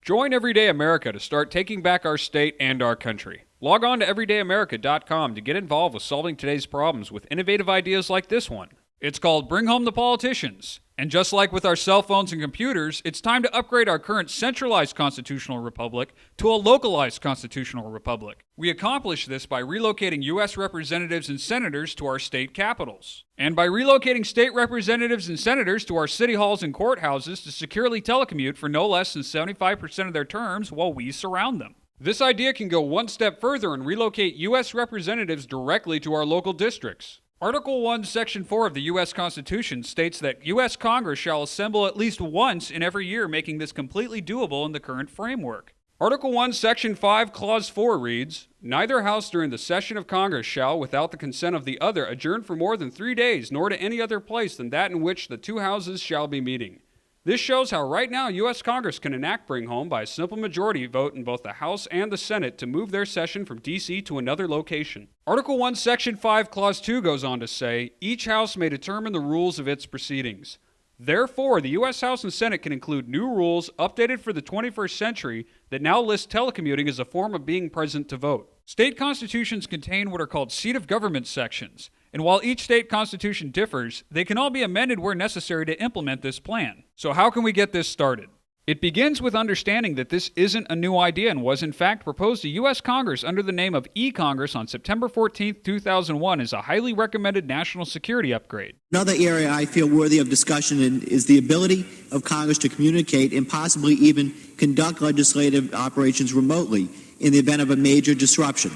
Join Everyday America to start taking back our state and our country. Log on to everydayamerica.com to get involved with solving today's problems with innovative ideas like this one. It's called Bring Home the Politicians. And just like with our cell phones and computers, it's time to upgrade our current centralized constitutional republic to a localized constitutional republic. We accomplish this by relocating U.S. representatives and senators to our state capitals, and by relocating state representatives and senators to our city halls and courthouses to securely telecommute for no less than 75% of their terms while we surround them. This idea can go one step further and relocate U.S. representatives directly to our local districts. Article 1, Section 4 of the U.S. Constitution states that U.S. Congress shall assemble at least once in every year, making this completely doable in the current framework. Article 1, Section 5, Clause 4 reads, "Neither House during the session of Congress shall, without the consent of the other, adjourn for more than 3 days, nor to any other place than that in which the two houses shall be meeting." This shows how right now U.S. Congress can enact Bring Home by a simple majority vote in both the House and the Senate to move their session from D.C. to another location. Article 1, Section 5, Clause 2 goes on to say, "Each House may determine the rules of its proceedings." Therefore, the U.S. House and Senate can include new rules updated for the 21st century that now list telecommuting as a form of being present to vote. State constitutions contain what are called seat of government sections, and while each state constitution differs, they can all be amended where necessary to implement this plan. So how can we get this started? It begins with understanding that this isn't a new idea and was in fact proposed to U.S. Congress under the name of eCongress on September 14, 2001 as a highly recommended national security upgrade. Another area I feel worthy of discussion is the ability of Congress to communicate and possibly even conduct legislative operations remotely in the event of a major disruption.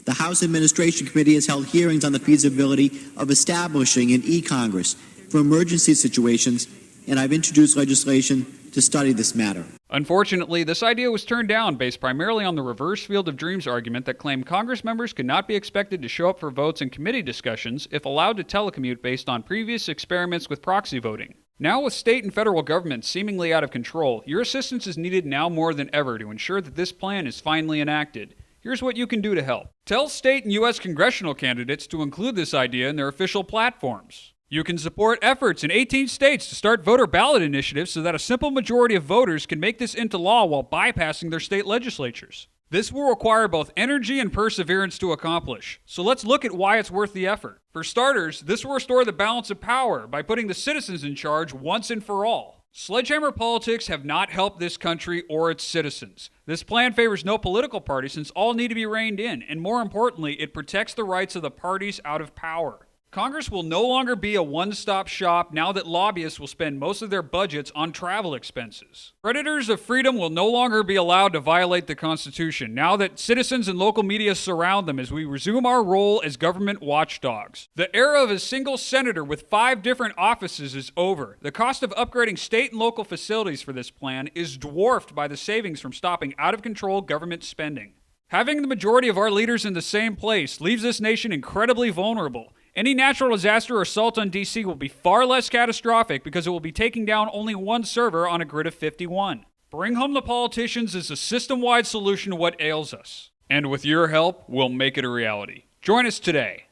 The House Administration Committee has held hearings on the feasibility of establishing an eCongress for emergency situations, and I've introduced legislation to study this matter. Unfortunately, this idea was turned down based primarily on the reverse field of dreams argument that claimed Congress members could not be expected to show up for votes and committee discussions if allowed to telecommute based on previous experiments with proxy voting. Now with state and federal governments seemingly out of control, your assistance is needed now more than ever to ensure that this plan is finally enacted. Here's what you can do to help. Tell state and U.S. congressional candidates to include this idea in their official platforms. You can support efforts in 18 states to start voter ballot initiatives so that a simple majority of voters can make this into law while bypassing their state legislatures. This will require both energy and perseverance to accomplish, so let's look at why it's worth the effort. For starters, this will restore the balance of power by putting the citizens in charge once and for all. Sledgehammer politics have not helped this country or its citizens. This plan favors no political party since all need to be reined in, and more importantly, it protects the rights of the parties out of power. Congress will no longer be a one-stop shop now that lobbyists will spend most of their budgets on travel expenses. Predators of freedom will no longer be allowed to violate the Constitution now that citizens and local media surround them as we resume our role as government watchdogs. The era of a single senator with 5 different offices is over. The cost of upgrading state and local facilities for this plan is dwarfed by the savings from stopping out-of-control government spending. Having the majority of our leaders in the same place leaves this nation incredibly vulnerable. Any natural disaster or assault on D.C. will be far less catastrophic because it will be taking down only one server on a grid of 51. Bring Home the Politicians is a system-wide solution to what ails us. And with your help, we'll make it a reality. Join us today.